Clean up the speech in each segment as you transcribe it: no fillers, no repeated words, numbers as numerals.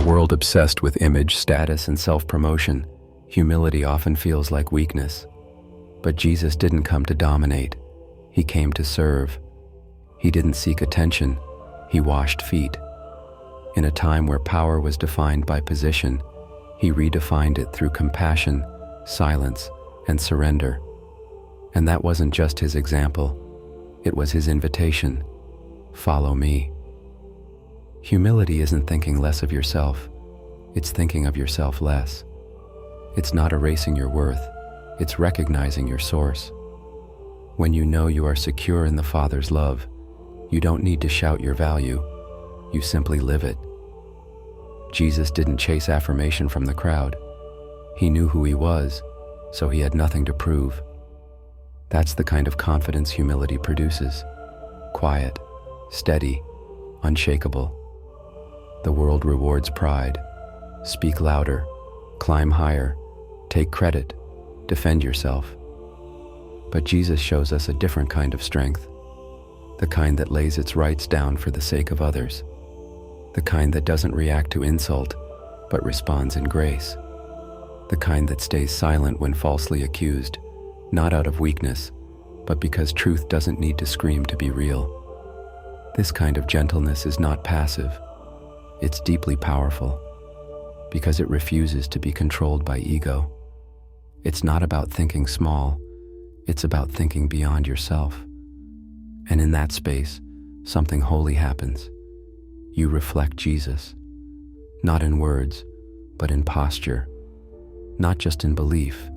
a world obsessed with image, status, and self-promotion, humility often feels like weakness. But Jesus didn't come to dominate. He came to serve. He didn't seek attention. He washed feet. In a time where power was defined by position, he redefined it through compassion, silence, and surrender. And that wasn't just his example. It was his invitation. Follow me. Humility isn't thinking less of yourself. It's thinking of yourself less. It's not erasing your worth. It's recognizing your source. When you know you are secure in the Father's love, you don't need to shout your value. You simply live it. Jesus didn't chase affirmation from the crowd. He knew who he was, so he had nothing to prove. That's the kind of confidence humility produces. Quiet, steady, unshakable. The world rewards pride. Speak louder, climb higher, take credit, defend yourself. But Jesus shows us a different kind of strength, the kind that lays its rights down for the sake of others, the kind that doesn't react to insult, but responds in grace, the kind that stays silent when falsely accused, not out of weakness, but because truth doesn't need to scream to be real. This kind of gentleness is not passive. It's deeply powerful, because it refuses to be controlled by ego. It's not about thinking small, it's about thinking beyond yourself. And in that space, something holy happens. You reflect Jesus, not in words, but in posture, not just in belief,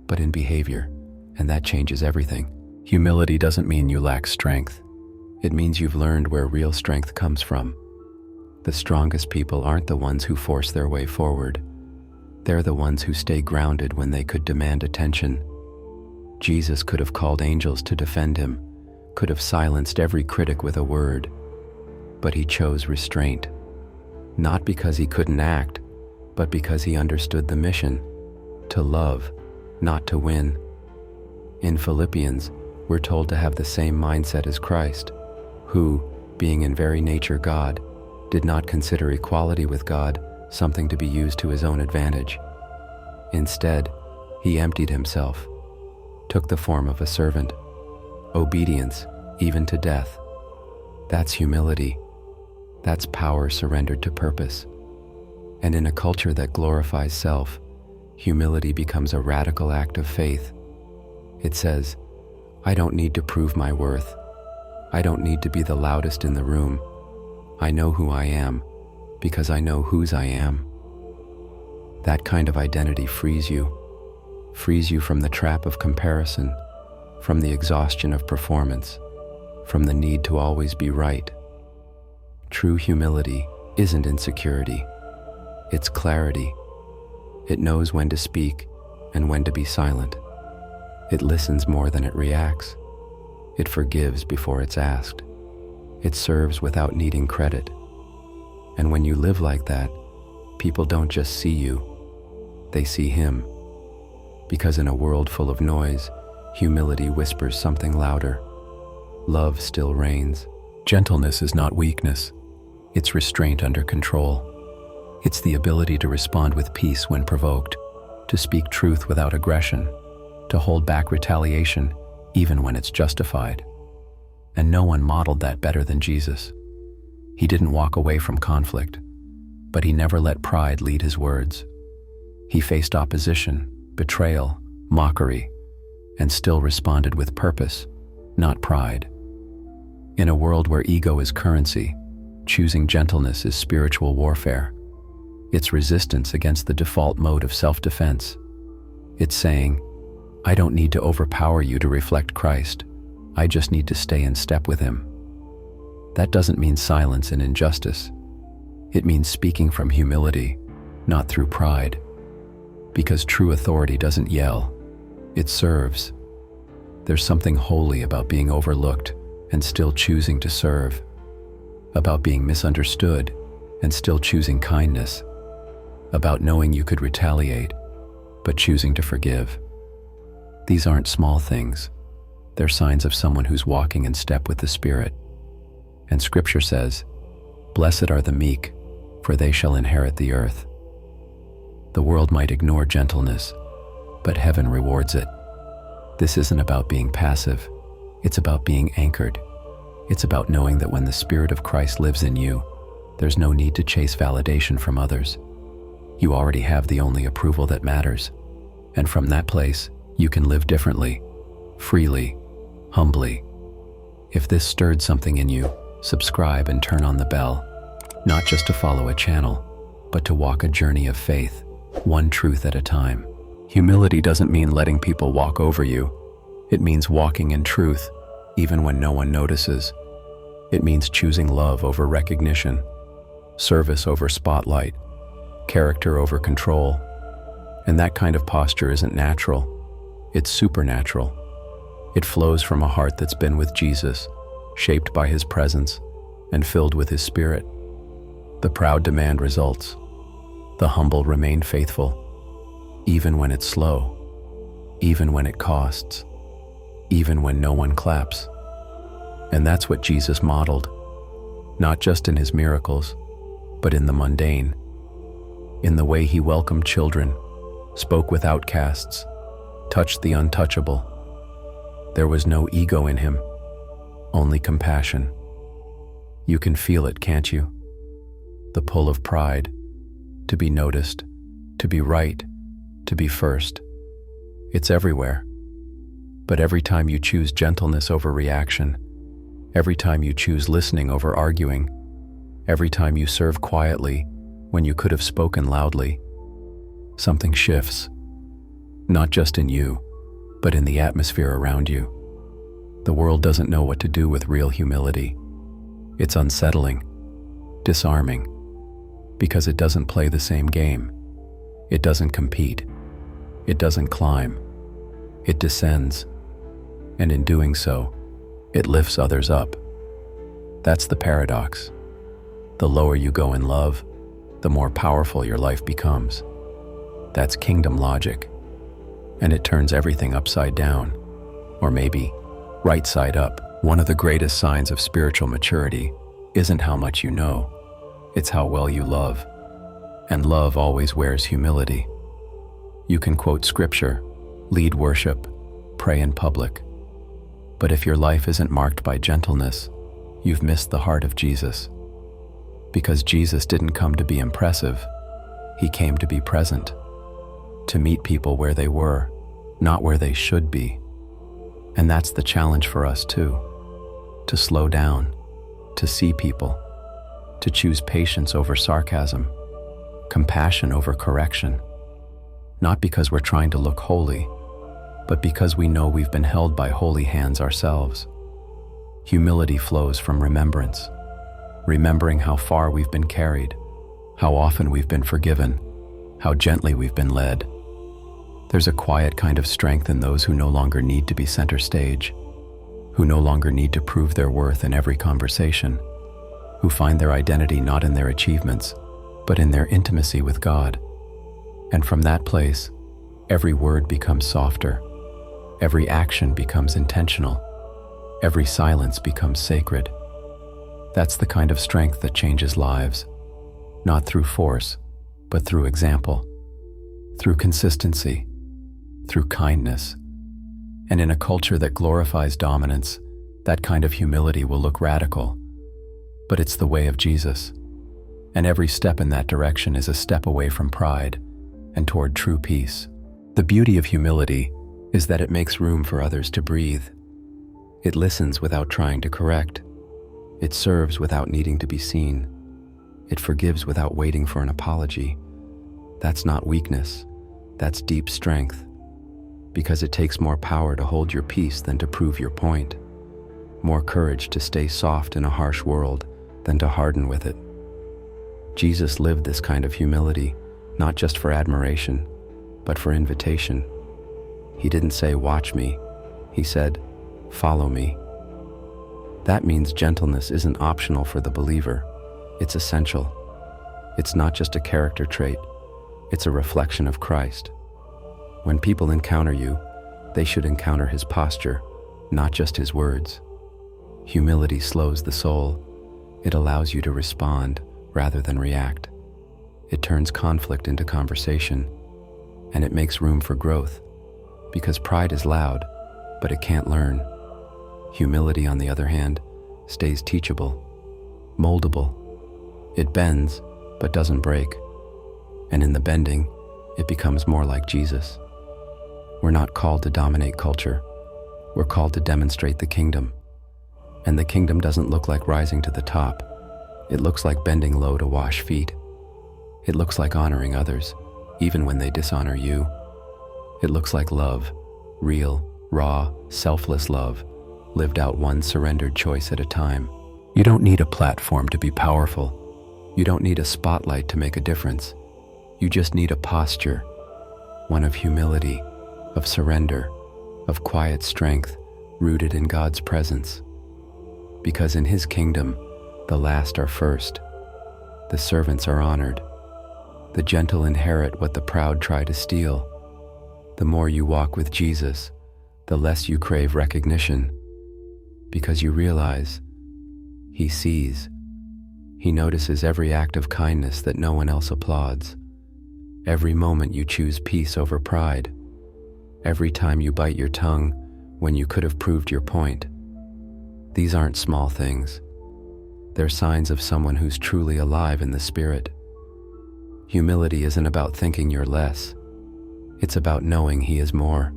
but in behavior, and that changes everything. Humility doesn't mean you lack strength. It means you've learned where real strength comes from. The strongest people aren't the ones who force their way forward. They're the ones who stay grounded when they could demand attention. Jesus could have called angels to defend him, could have silenced every critic with a word, but he chose restraint. Not because he couldn't act, but because he understood the mission, to love, not to win. In Philippians, we're told to have the same mindset as Christ, who, being in very nature God, did not consider equality with God something to be used to his own advantage. Instead, he emptied himself, took the form of a servant, obedience, even to death. That's humility. That's power surrendered to purpose. And in a culture that glorifies self, humility becomes a radical act of faith. It says, I don't need to prove my worth. I don't need to be the loudest in the room. I know who I am because I know whose I am. That kind of identity frees you from the trap of comparison, from the exhaustion of performance, from the need to always be right. True humility isn't insecurity. It's clarity. It knows when to speak and when to be silent. It listens more than it reacts. It forgives before it's asked. It serves without needing credit. And when you live like that, people don't just see you, they see him. Because in a world full of noise, humility whispers something louder. Love still reigns. Gentleness is not weakness. It's restraint under control. It's the ability to respond with peace when provoked, to speak truth without aggression, to hold back retaliation even when it's justified. And no one modeled that better than Jesus. He didn't walk away from conflict, but he never let pride lead his words. He faced opposition, betrayal, mockery, and still responded with purpose, not pride. In a world where ego is currency, choosing gentleness is spiritual warfare. It's resistance against the default mode of self-defense. It's saying, I don't need to overpower you to reflect Christ. I just need to stay in step with him. That doesn't mean silence and injustice. It means speaking from humility, not through pride. Because true authority doesn't yell, it serves. There's something holy about being overlooked and still choosing to serve, about being misunderstood and still choosing kindness, about knowing you could retaliate, but choosing to forgive. These aren't small things. They're signs of someone who's walking in step with the Spirit. And Scripture says, "Blessed are the meek, for they shall inherit the earth. The world might ignore gentleness, but heaven rewards it. This isn't about being passive, it's about being anchored. It's about knowing that when the Spirit of Christ lives in you, there's no need to chase validation from others. You already have the only approval that matters, and from that place, you can live differently, freely, humbly. If this stirred something in you, subscribe and turn on the bell, not just to follow a channel, but to walk a journey of faith, one truth at a time. Humility doesn't mean letting people walk over you. It means walking in truth, even when no one notices. It means choosing love over recognition, service over spotlight, character over control. And that kind of posture isn't natural, it's supernatural. It flows from a heart that's been with Jesus, shaped by his presence, and filled with his Spirit. The proud demand results. The humble remain faithful, even when it's slow, even when it costs, even when no one claps. And that's what Jesus modeled, not just in his miracles, but in the mundane, in the way he welcomed children, spoke with outcasts, touched the untouchable. There was no ego in him, only compassion. You can feel it, can't you? The pull of pride, to be noticed, to be right, to be first. It's everywhere. But every time you choose gentleness over reaction, every time you choose listening over arguing, every time you serve quietly when you could have spoken loudly, something shifts, not just in you, but in the atmosphere around you. The world doesn't know what to do with real humility. It's unsettling, disarming, because it doesn't play the same game. It doesn't compete. It doesn't climb. It descends. And in doing so, it lifts others up. That's the paradox. The lower you go in love, the more powerful your life becomes. That's kingdom logic. And it turns everything upside down, or maybe right side up. One of the greatest signs of spiritual maturity isn't how much you know, it's how well you love. And love always wears humility. You can quote scripture, lead worship, pray in public. But if your life isn't marked by gentleness, you've missed the heart of Jesus. Because Jesus didn't come to be impressive, he came to be present, to meet people where they were, not where they should be. And that's the challenge for us too, to slow down, to see people, to choose patience over sarcasm, compassion over correction, not because we're trying to look holy, but because we know we've been held by holy hands ourselves. Humility flows from remembrance, remembering how far we've been carried, how often we've been forgiven, how gently we've been led. There's a quiet kind of strength in those who no longer need to be center stage, who no longer need to prove their worth in every conversation, who find their identity not in their achievements, but in their intimacy with God. And from that place, every word becomes softer, every action becomes intentional, every silence becomes sacred. That's the kind of strength that changes lives, not through force, but through example, through consistency, through kindness. And in a culture that glorifies dominance, that kind of humility will look radical, but it's the way of Jesus. And every step in that direction is a step away from pride and toward true peace. The beauty of humility is that it makes room for others to breathe. It listens without trying to correct. It serves without needing to be seen. It forgives without waiting for an apology. That's not weakness, that's deep strength. Because it takes more power to hold your peace than to prove your point. More courage to stay soft in a harsh world than to harden with it. Jesus lived this kind of humility, not just for admiration, but for invitation. He didn't say, "Watch me." He said, "Follow me." That means gentleness isn't optional for the believer. It's essential. It's not just a character trait. It's a reflection of Christ. When people encounter you, they should encounter his posture, not just his words. Humility slows the soul. It allows you to respond rather than react. It turns conflict into conversation, and it makes room for growth, because pride is loud, but it can't learn. Humility, on the other hand, stays teachable, moldable. It bends, but doesn't break. And in the bending, it becomes more like Jesus. We're not called to dominate culture. We're called to demonstrate the kingdom. And the kingdom doesn't look like rising to the top. It looks like bending low to wash feet. It looks like honoring others, even when they dishonor you. It looks like love, real, raw, selfless love, lived out one surrendered choice at a time. You don't need a platform to be powerful. You don't need a spotlight to make a difference. You just need a posture, one of humility, of surrender, of quiet strength, rooted in God's presence. Because in His kingdom, the last are first. The servants are honored. The gentle inherit what the proud try to steal. The more you walk with Jesus, the less you crave recognition, because you realize He sees. He notices every act of kindness that no one else applauds. Every moment you choose peace over pride. Every time you bite your tongue when you could have proved your point. These aren't small things. They're signs of someone who's truly alive in the Spirit. Humility isn't about thinking you're less. It's about knowing He is more.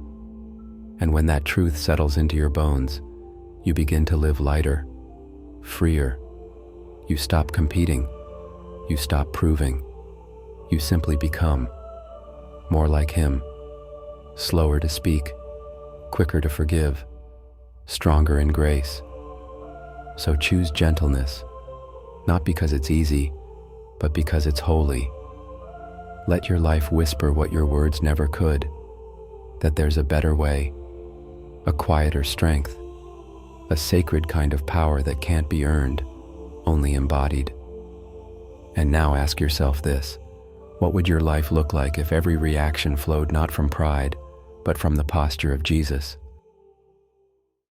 And when that truth settles into your bones, you begin to live lighter, freer. You stop competing. You stop proving. You simply become more like Him, slower to speak, quicker to forgive, stronger in grace. So choose gentleness, not because it's easy, but because it's holy. Let your life whisper what your words never could, that there's a better way, a quieter strength, a sacred kind of power that can't be earned, only embodied. And now ask yourself this: what would your life look like if every reaction flowed not from pride, but from the posture of Jesus?